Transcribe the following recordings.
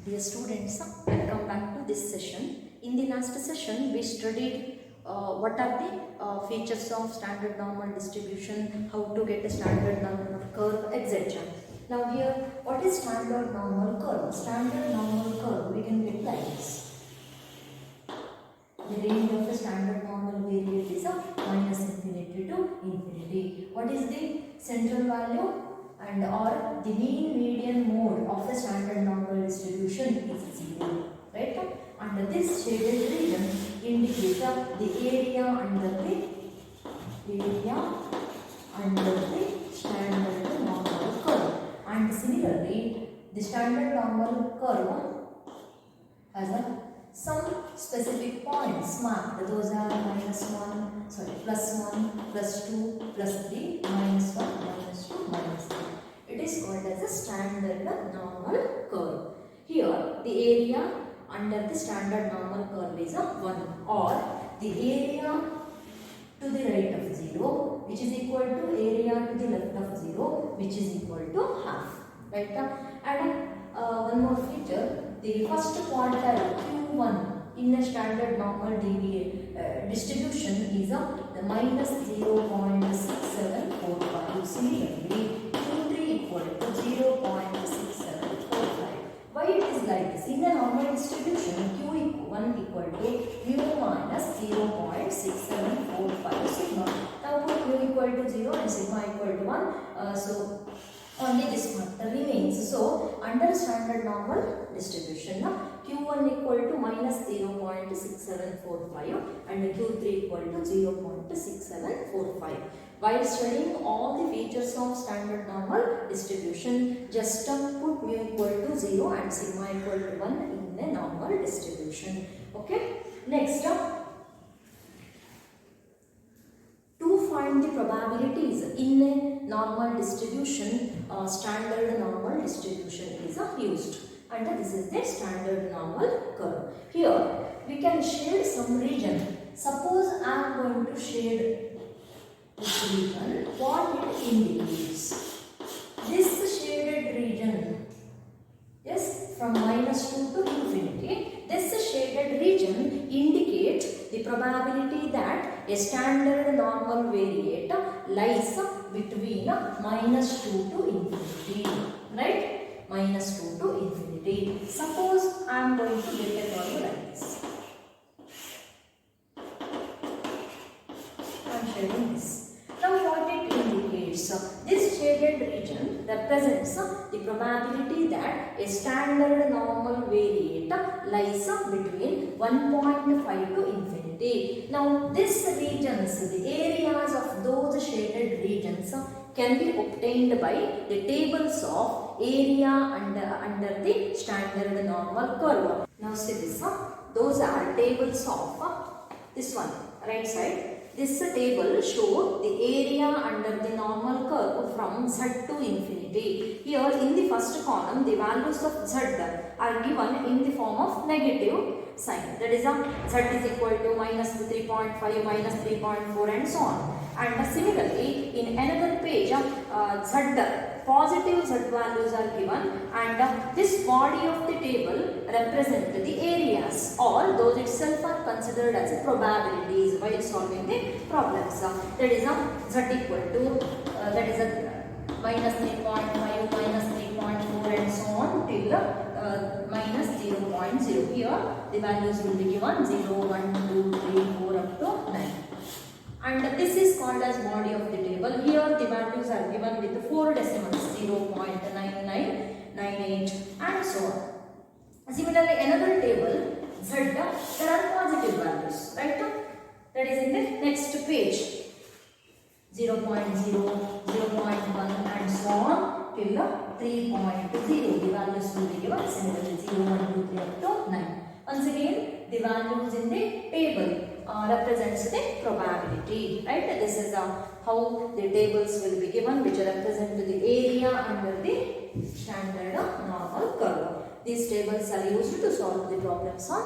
Dear students, welcome back to this session. In the last session, we studied what are the features of standard normal distribution, how to get a standard normal curve, etc. Now here, what is standard normal curve? Standard normal curve, we can get like this. The range of the standard normal variate is minus infinity to infinity. What is the central value? And or the mean median mode of the standard normal distribution is 0, right? Under this shaded region indicates the area under the standard normal curve, and similarly the standard normal curve has some specific points marked. Those are plus 1, plus 2, plus 3, minus 1, minus 2, minus 3. It is called as a standard normal curve. Here, the area under the standard normal curve is 1, or the area to the right of 0, which is equal to area to the left of 0, which is equal to half. Right? And one more feature, the first quartile Q1 in a standard normal distribution is the minus 0.6745. Similarly, Q3 equal to 0.6745. Why it is like this? In the normal distribution, Q1 equal to mu minus 0.6745 sigma. Now put mu equal to 0 and sigma equal to 1. So only this factor remains. So under standard normal distribution, Q1 equal to minus 0.6745 and Q3 equal to 0.6745. While studying all the features of standard normal distribution, just put mu equal to 0 and sigma equal to 1 in the normal distribution. Okay. Next, to find the probabilities in a normal distribution, standard normal distribution is used, and this is the standard normal curve. Here we can shade some region. Suppose I am going to shade this region. What it indicates? This shaded region, yes, from minus 2 to infinity, this shaded region indicates the probability that a standard normal variate lies between minus 2 to infinity, right? Minus 2 to infinity. Suppose I am going to get a curve like this. I am shading this. Now what it indicates? This shaded region represents the probability that a standard normal variate lies between 1.5 to infinity. Now this regions, the areas of those shaded regions can be obtained by the tables of area under the standard normal curve. Now see this, those are tables of this one, right side. This table shows the area under the normal curve from z to infinity. Here in the first column, the values of z are given in the form of negative sign. That is z is equal to minus 3.5, minus 3.4 and so on. And similarly, in another page, positive z values are given, and this body of the table represent the areas, or those itself are considered as probabilities while solving the problems. That is z equal to minus 3.5, minus 3.4 and so on till minus 0.0. Here the values will be given 0, 1, 2, 3, 4 up to 9. And this is called as body of the table. Here the values are given with 4 decimals, 0.9998 and so on. Similarly, another table, z, there are positive values, right? That is in the next page, 0.0, 0.1 and so on till 3.0. The values will be given similarly 0, 1, 2, 3 up to 9. Once again, the values in the table represents the probability, right? This is how the tables will be given, which represent the area under the standard normal curve. These tables are used to solve the problems on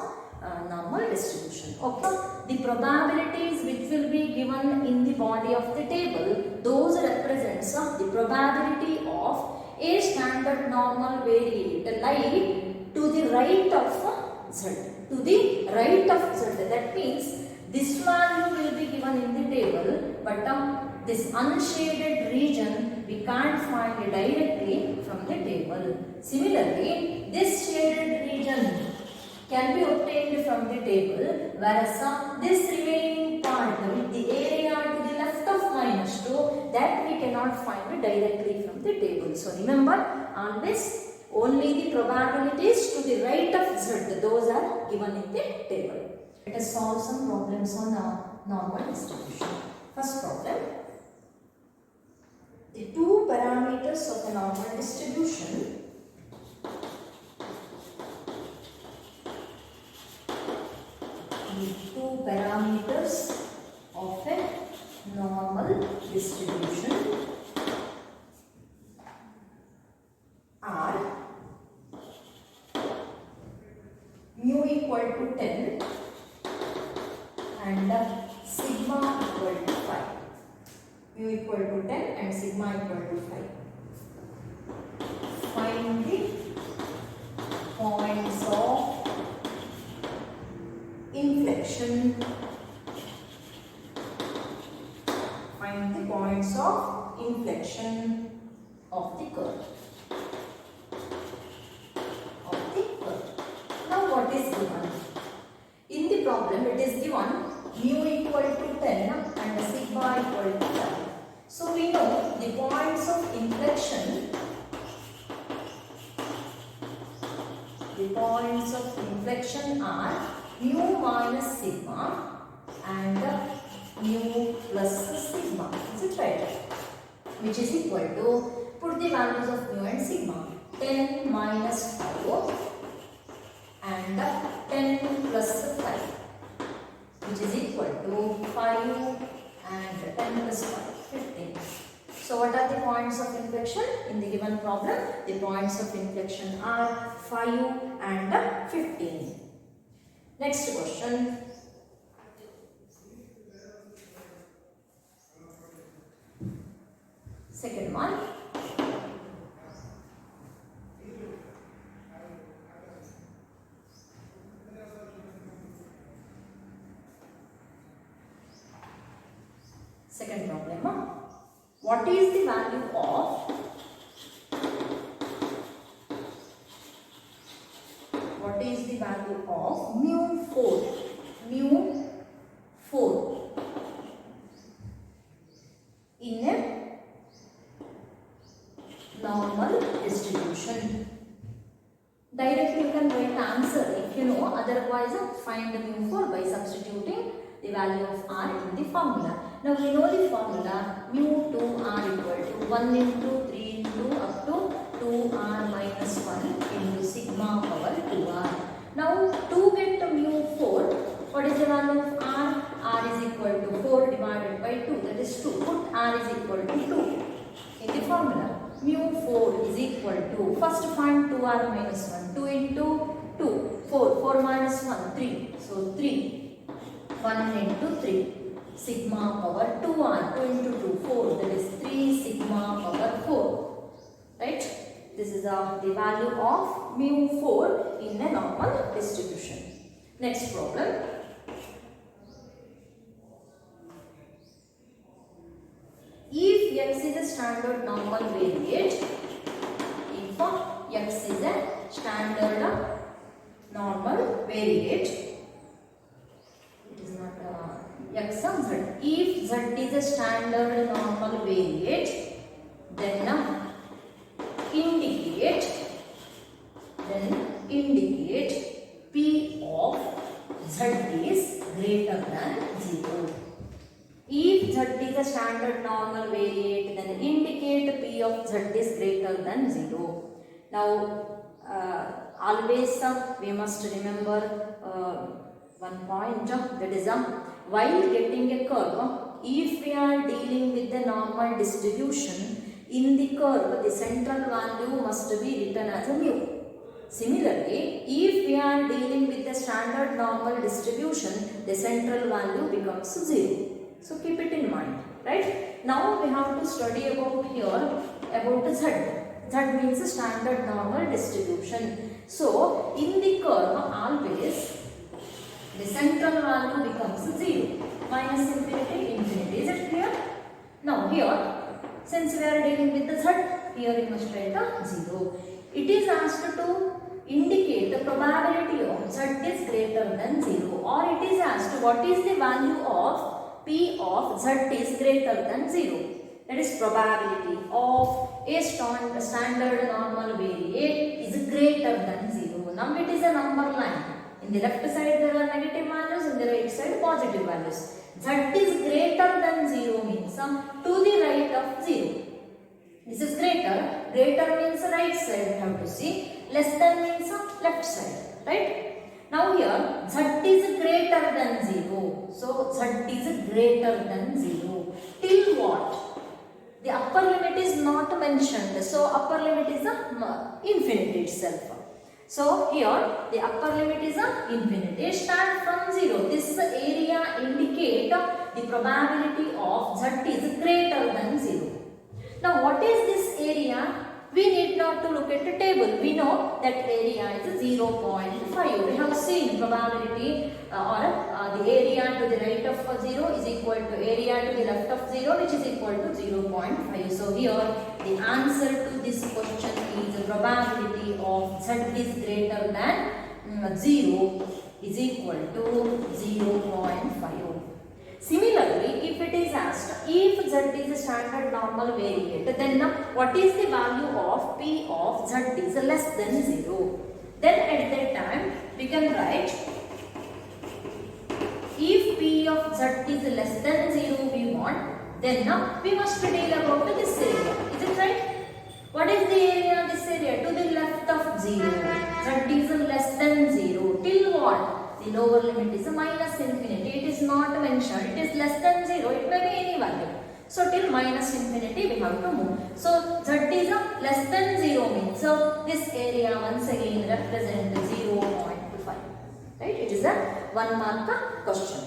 normal distribution. Okay, the probabilities which will be given in the body of the table, those represents the probability of a standard normal variate lie to the right of z. To the right of z. That means this value will be given in the table, but this unshaded region we can't find directly from the table. Similarly, this shaded region can be obtained from the table, whereas this remaining part with the area to the left of -2, that we cannot find directly from the table. So remember, always only the probabilities to the right of z, those are given in the table. Let us solve some problems on normal distribution. First problem. The two parameters of a normal distribution are mu equal to 10 and sigma equal to 5. Mu equal to 10 and sigma equal to 5. Find the points of inflection. Find the points of inflection of the curve. Now what is given? In the problem it is given mu equal to 10 and sigma equal to 5. So we know the points of inflection. The points of inflection are mu minus sigma and mu plus sigma. Is it right? Which is equal to, put the values of mu and sigma. 10 minus 5 and 10 plus 5, which is equal to 5 and 10 plus 5, 15. So what are the points of inflection in the given problem? The points of inflection are 5 and 15. Next question. Second one. Second problem. What is the value of mu 4 in a normal distribution? Directly you can write answer if you know, otherwise find the mu 4 by substituting the value of r in the formula. Now we know the formula mu 2r equal to 1 into 3 into up to 2r minus 1 into sigma power 2r. Now to get the mu 4, what is the value of r? R is equal to 4 divided by 2, that is 2. Put r is equal to 2 in the formula. Mu 4 is equal to, first find 2r minus 1, 2 into 2, 4 minus 1, 3. So 3, 1 into 3. Sigma power 2r, 2 into 2, 4, that is 3 sigma power 4, right? This is the value of mu 4 in a normal distribution. Next problem. If x is a standard normal variate, if x is a standard normal variate, it is not x and z. If z is a standard normal variate, then indicate p of z is greater than 0. If z is a standard normal variate, then indicate p of z is greater than 0. Now always we must remember one point, that is while getting a curve, if we are dealing with the normal distribution, in the curve the central value must be written as a mu. Similarly, if we are dealing with the standard normal distribution, the central value becomes 0. So keep it in mind, right? Now we have to study about here about z. Z means standard normal distribution. So in the curve always the central value becomes 0. Minus infinity, infinity. Is it clear? Now here, since we are dealing with the z, here we must write a 0. It is asked to indicate the probability of z is greater than 0, or it is asked what is the value of p of z is greater than 0. That is probability of a standard normal variate is greater than 0. Now it is a number line. In the left side there are negative values, in the right side positive values. Z is greater than 0 means to the right of 0. This is greater. Greater means right side we have to see. Less than means left side. Right? Now here Z is greater than 0. So Z is greater than 0. Till what? The upper limit is not mentioned. So upper limit is infinity itself. So here the upper limit is infinity. Start from 0. This area indicate the probability of Z is greater than 0. Now what is this area? We need not to look at the table. We know that area is 0.5. We have seen probability or the area to the right of 0 is equal to area to the left of 0, which is equal to 0.5. So here the answer to this question is the probability of Z is greater than 0 is equal to 0.5. Similarly, if it is asked if Z is a standard normal variate, then what is the value of P of Z is less than 0? Then at that time we can write if P of Z is less than 0 we want, then we must deal about this area. Is it right? What is the area? This area to the left of 0. Z is less than 0. Till what? The lower limit is minus infinity. It is not mentioned. It is less than 0. It may be any value. So till minus infinity we have to move. So Z is less than 0 means so this area once again represents 0.5. Right? It is a 1 mark question.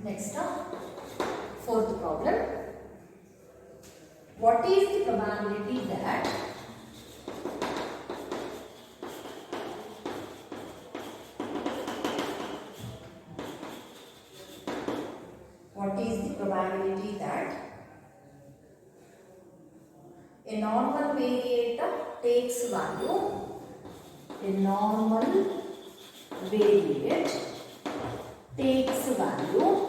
Next, fourth problem. What is the probability that a normal variate takes value, a normal variate takes value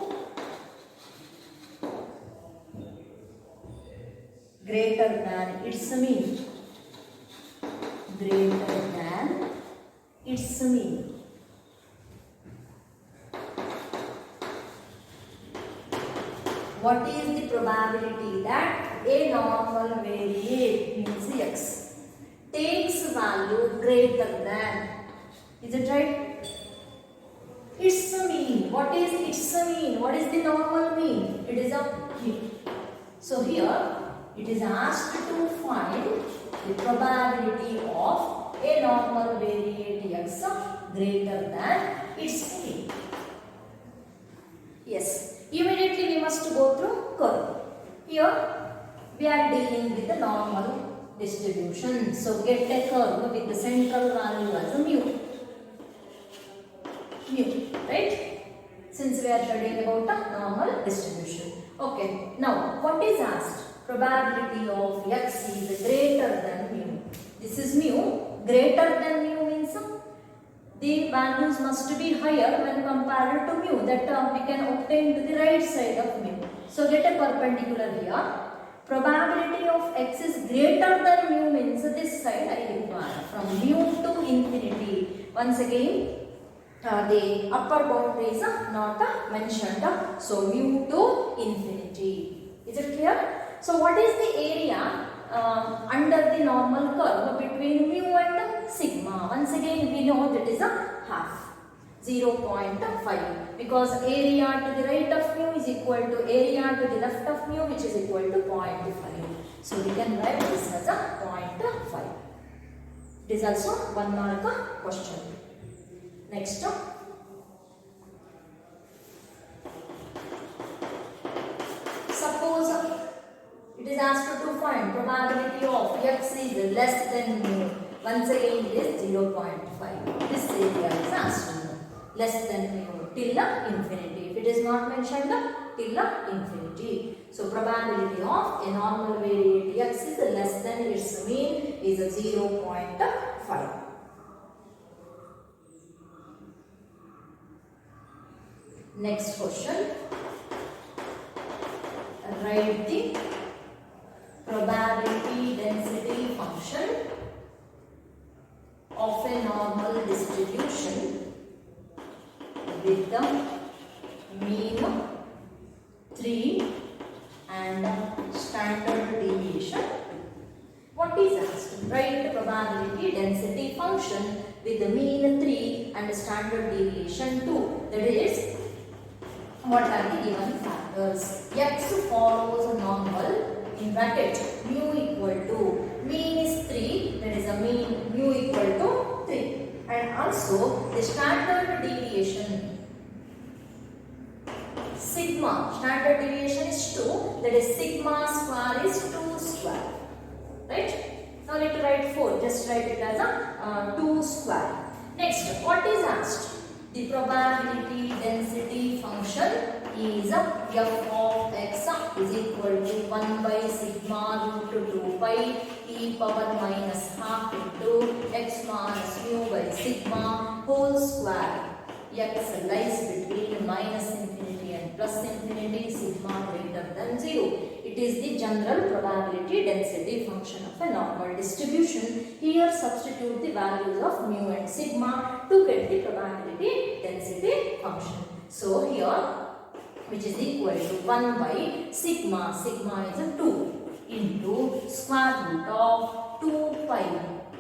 greater than its mean, greater than its mean. What is the probability that a normal variate means x takes value greater than, is it right? Its mean. What is its mean? What is the normal mean? It is a mean. So here it is asked to find the probability of a normal variate x greater than its mean. Yes. Immediately we must go through curve. Here we are dealing with the normal distribution. So get a curve with the central value as a mu. Right? Since we are studying about the normal distribution. Okay. Now what is asked? Probability of x is greater than mu. This is mu. Greater than mu means the values must be higher when compared to mu. That we can obtain to the right side of mu. So get a perpendicular here. Probability of x is greater than mu means this side I require from mu to infinity. Once again, the upper boundary is not mentioned. So mu to infinity. Is it clear? So what is the area under the normal curve between mu and sigma. Once again we know that is a half. 0.5 because area to the right of mu is equal to area to the left of mu, which is equal to 0.5. So we can write this as a 0.5. It is also 1 mark question. Next. Suppose it is asked to find probability of x is less than mu. Once again it is 0.5. This area is asked to know. Less than mu till infinity. If it is not mentioned, till infinity. So probability of a normal variate x is less than its mean is 0.5. Next question. Write the probability density function of a normal distribution with the mean 3 and standard deviation. What is asked? Write the probability density function with the mean 3 and standard deviation 2. That is, what are the given factors? X follows a normal in bracket mu equal to mean is 3, that is a mean mu equal to 3. And also the standard deviation sigma, standard deviation is 2, that is sigma square is 2 square, right? Now let us write 4, just write it as a 2 square. Next, what is asked? The probability density function is f of x is equal to 1 by sigma root 2 pi e power minus half into x minus mu by sigma whole square. X lies between minus infinity and plus infinity, sigma greater than 0. It is the general probability density function of a normal distribution. Here substitute the values of mu and sigma to get the probability density function. So here, which is equal to 1 by sigma, sigma is a 2 into square root of 2 pi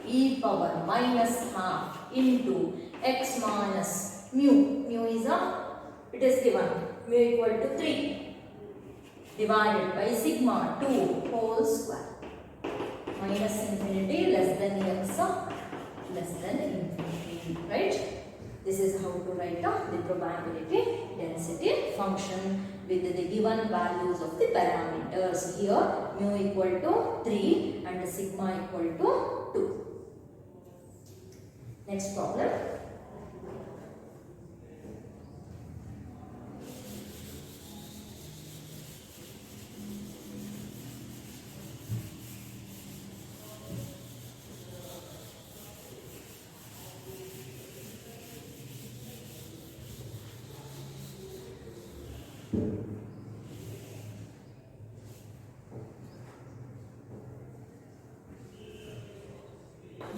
e power minus half into x minus mu. Mu is it is given mu equal to 3 divided by sigma 2 whole square. Minus infinity less than x less than infinity, right? This is how to write the probability density function with the given values of the parameters. Here mu equal to 3 and sigma equal to 2. Next problem.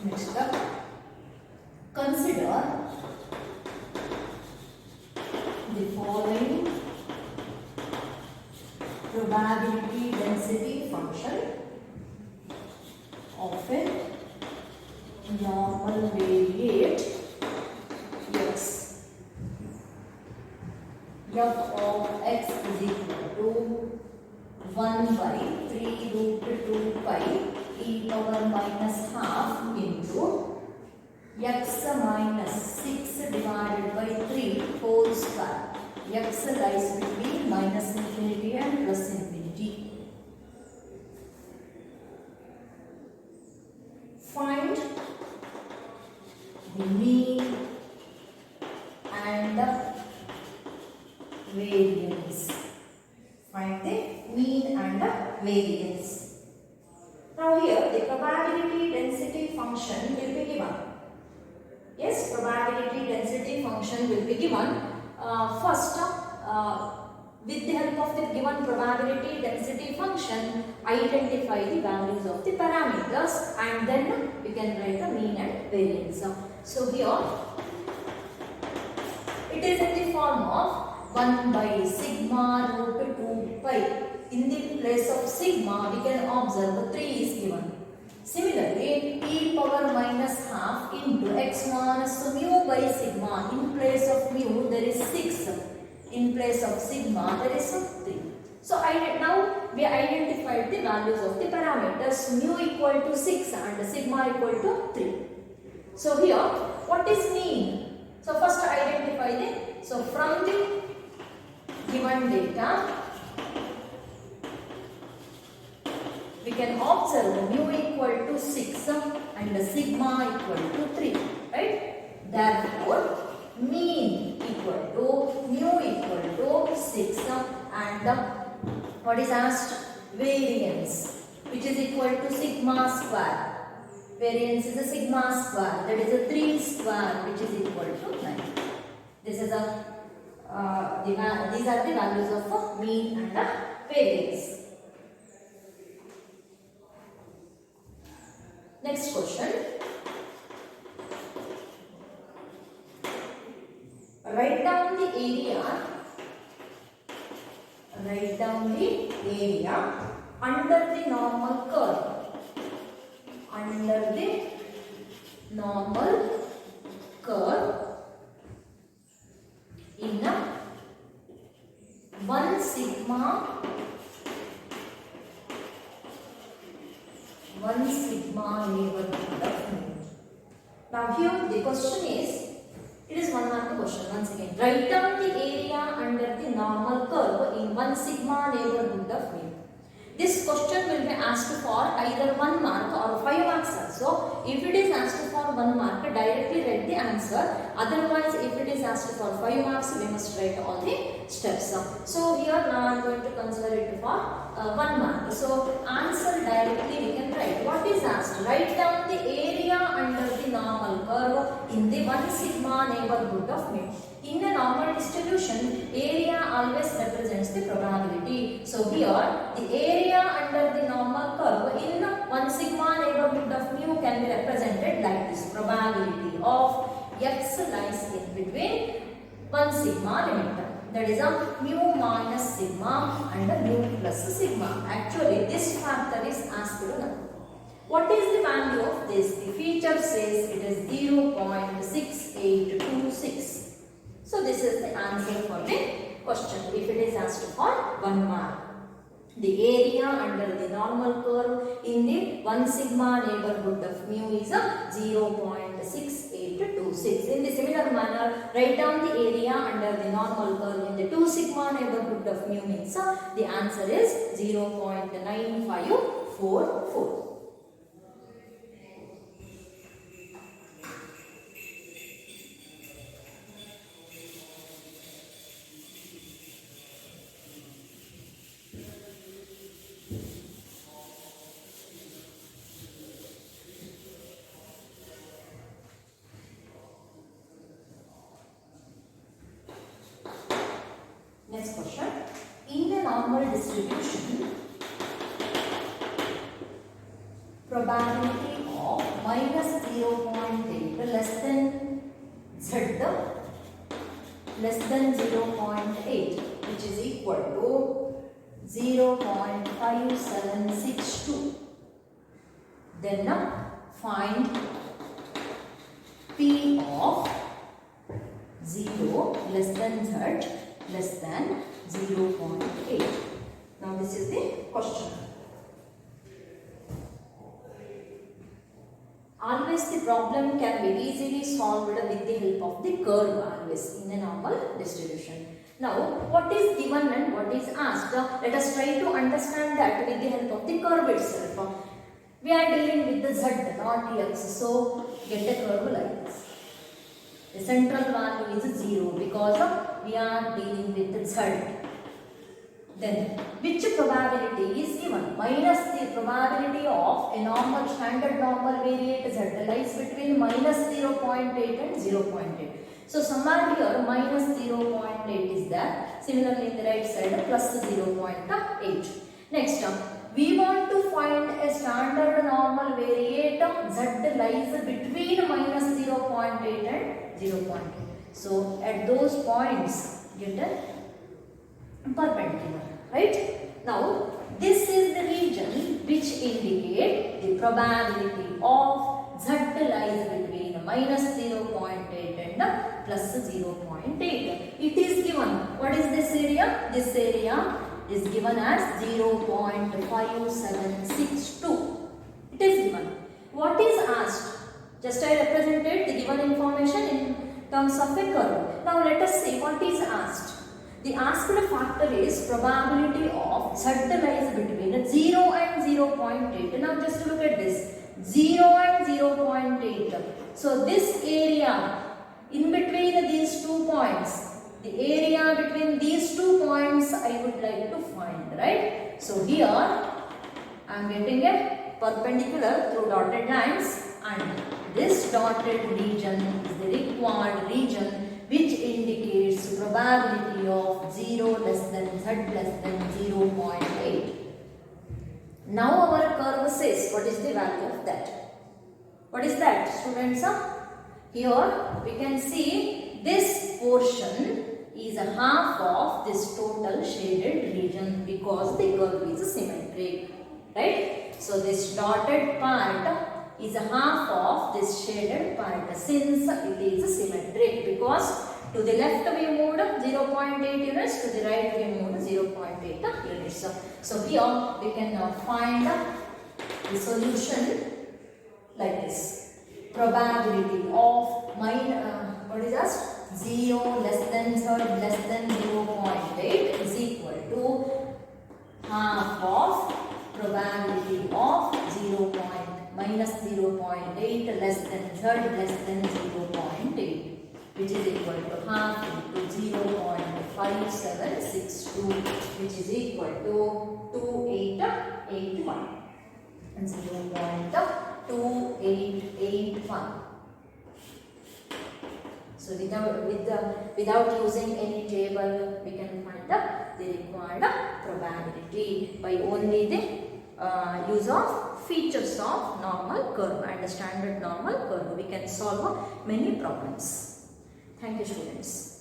Next up, consider the following probability density function of a normal variate x. F of x is equal to 1 by 3 root 2 pi e power minus half into x minus 6 divided by 3 whole square. X lies between minus infinity and plus infinity. Find the mean and the variance. Find the mean and the variance. Now here the probability density function will be given. Yes, probability density function will be given. First, with the help of the given probability density function, identify the values of the parameters and then you can write the mean and variance. So here it is in the form of 1 by sigma root 2 pi. In the place of sigma, we can observe 3 is given. Similarly, e power minus half into x minus mu by sigma. In place of mu there is 6. In place of sigma there is 3. So now we identified the values of the parameters. Mu equal to 6 and sigma equal to 3. So here what is mean? So first identify the, so from the given data we can observe the mu equal to 6 and the sigma equal to 3, right? Therefore, mean equal to mu equal to 6 and what is asked? Variance, which is equal to sigma square. Variance is a sigma square, that is a 3 square, which is equal to 9. This is a these are the values of mean and variance. Next question. Write down the area. Write down the area under the normal curve. Under the normal curve in a 1 sigma neighborhood of mu. Now here the question is, it is 1 mark question once again. Write down the area under the normal curve in 1 sigma neighborhood of mu. This question will be asked for either 1 mark or 5 marks also. If it is asked for 1 mark, directly write the answer. Otherwise, if it is asked for 5 marks, we must write all the steps. So here now I am going to consider it for 1 mark. So answer directly we can write. What is asked? Write down the area under the normal curve in the 1 sigma neighborhood of mu. In a normal distribution, area always represents the probability. So here, the area under the normal curve in 1 sigma neighborhood of mu can be represented like this. Probability of x lies in between 1 sigma limit. That is a mu minus sigma and a mu plus sigma. Actually, this factor is asked now. What is the value of this? The feature says it is 0.6826. So this is the answer for the question if it is asked for 1 mark. The area under the normal curve in the 1 sigma neighborhood of mu is 0.6826. In the similar manner, write down the area under the normal curve in the 2 sigma neighborhood of mu means the answer is 0.9544. Next question. In a normal distribution, probability of minus 0.8 less than z less than 0.8, which is equal to 0.5762. Then find P of 0 less than z less than 0.8. Now this is the question. Always the problem can be easily solved with the help of the curve always in a normal distribution. Now what is given and what is asked? Let us try to understand that with the help of the curve itself. We are dealing with the z, not x. So get a curve like this. The central value is 0 because we are dealing with the z. Then which probability is given? Minus the probability of a normal standard normal variate z lies between minus 0.8 and 0.8. So somewhere here minus 0.8 is there. Similarly in the right side plus 0.8. Next we want to find a standard normal variate z lies between minus 0.8 and 0.8. So at those points get a perpendicular, right? Now This is the region which indicate the probability of Z lies between minus 0.8 and plus 0.8. It is given. What is this area? This area is given as 0.5762. It is given. What is asked? Just I represented the given information in terms of a curve. Now let us see what is asked. The asked factor is probability of Z lies between 0 and 0.8. Now just look at this. 0 and 0.8. So this area in between these 2 points, the area between these 2 points I would like to find, right? So here I am getting a perpendicular through dotted lines, and this dotted region is the required region which indicates probability of 0 less than Z less than 0.8. Now our curve says what is the value of that. What is that, students? Here we can see this portion is a half of this total shaded region because the curve is symmetric, right? So this dotted part is a half of this shaded part since it is symmetric, because to the left we moved 0.8 units, to the right we moved 0.8 units. So here we can now find the solution like this. Probability of what is that? 0 less than third less than 0.8 is equal to half of probability of minus 0.8 less than third less than 0.8, which is equal to half into 0.5762, which is equal to 2881 and 0.2881. So without using any table, we can find the required probability by only the use of features of normal curve and the standard normal curve. We can solve many problems. Thank you, students.